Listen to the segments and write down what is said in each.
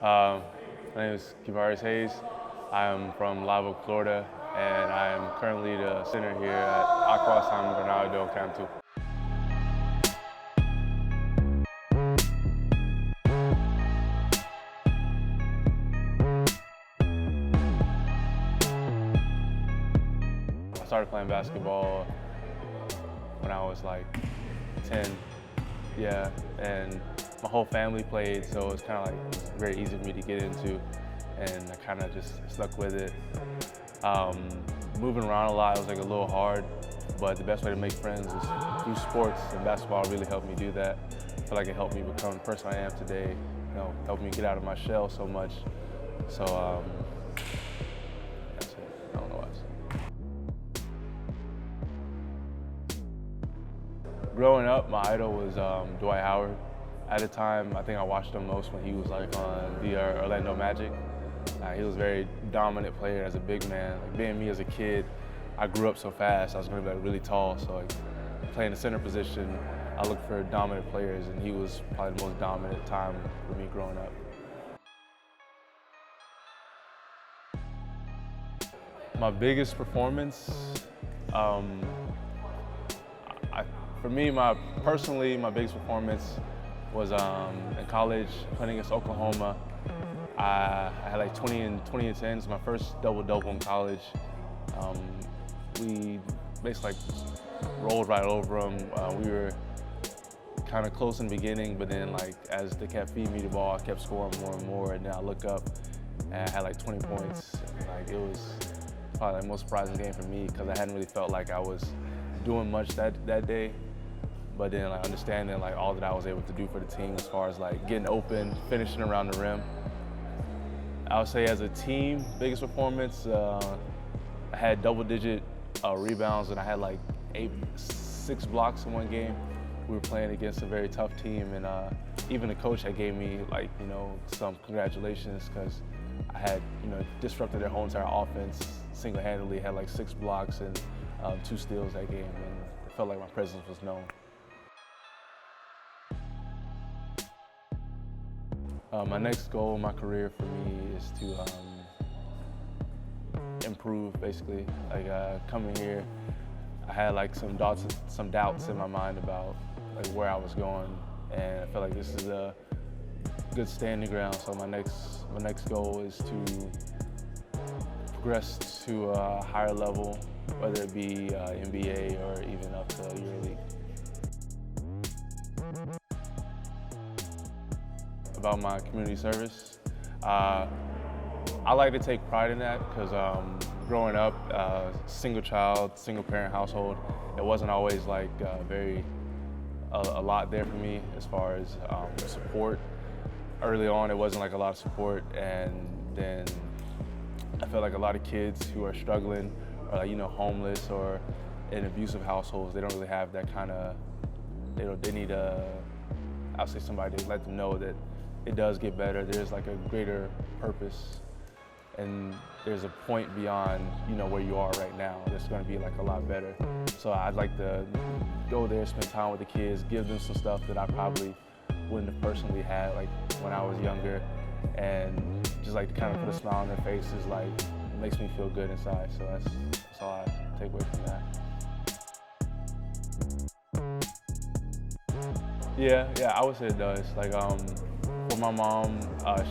Um, my name is Kevarrius. I am from Live Oak, Florida, and I am currently the center here at Aqua San Bernardo Camp 2. I started playing basketball when I was like 10, yeah, and my whole family played, so it's kind of like very easy for me to get into, and I kind of just stuck with it. Moving around a lot was like a little hard, but the best way to make friends is through sports, and basketball really helped me do that. I feel like it helped me become the person I am today, helped me get out of my shell so much. So that's it. I don't know what else. Growing up, my idol was Dwight Howard. At the time, I think I watched him most when he was like on the Orlando Magic. He was a very dominant player as a big man. Like being me as a kid, I grew up so fast. I was going to be like really tall, so like playing the center position, I looked for dominant players, and he was probably the most dominant time for me growing up. My biggest performance, for me, personally, my biggest performance was in college playing against Oklahoma. I had like 20 and 10. It's my first double-double in college. We basically like rolled right over them. We were kind of close in the beginning, but then like as they kept feeding me the ball, I kept scoring more and more. And then I look up and I had like 20 points. Like it was probably the most surprising game for me because I hadn't really felt like I was doing much that day. But then like understanding like all that I was able to do for the team as far as like getting open, finishing around the rim. I would say as a team, biggest performance, I had double-digit rebounds and I had like 6 blocks in one game. We were playing against a very tough team, and even the coach had gave me like some congratulations because I had disrupted their whole entire offense single-handedly. Had like 6 blocks and 2 steals that game, and it felt like my presence was known. My next goal in my career for me is to improve, basically. Like coming here, I had like some doubts in my mind about like where I was going, and I felt like this is a good standing ground. So my next goal is to progress to a higher level, whether it be NBA or even up to EuroLeague. About my community service. I like to take pride in that because growing up, single child, single parent household, it wasn't always like a lot there for me as far as support. Early on, it wasn't like a lot of support, and then I felt like a lot of kids who are struggling or like, homeless or in abusive households, they don't really have that kind of, they need I'll say somebody to let them know that it does get better. There's like a greater purpose, and there's a point beyond where you are right now that's going to be like a lot better. So I'd like to go there, spend time with the kids, give them some stuff that I probably wouldn't have personally had like when I was younger, and just like to kind of put a smile on their faces, like it makes me feel good inside. So that's all I take away from that. Yeah, I would say it does. Like, for my mom,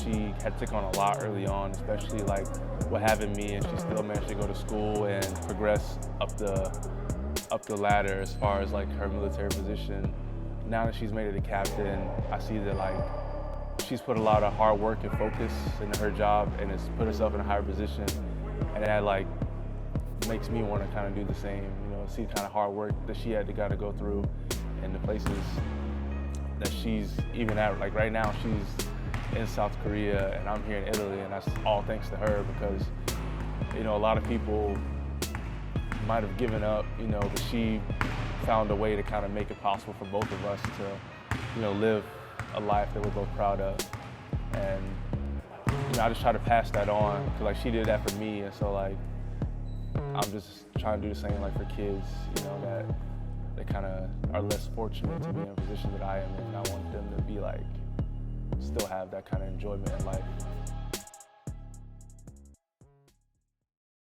she had to take on a lot early on, especially like with having me, and she still managed to go to school and progress up the ladder as far as like her military position. Now that she's made it a captain, I see that like she's put a lot of hard work and focus into her job, and has put herself in a higher position, and that like makes me want to kind of do the same. See the kind of hard work that she had to kind of go through, and the places that she's even at. Like right now, she's in South Korea and I'm here in Italy, and that's all thanks to her because, a lot of people might have given up, but she found a way to kind of make it possible for both of us to, live a life that we're both proud of. And, I just try to pass that on because like she did that for me, and so like I'm just trying to do the same like for kids, that they kind of are less fortunate to be in a position that I am in. I want them to be like still have that kind of enjoyment in life.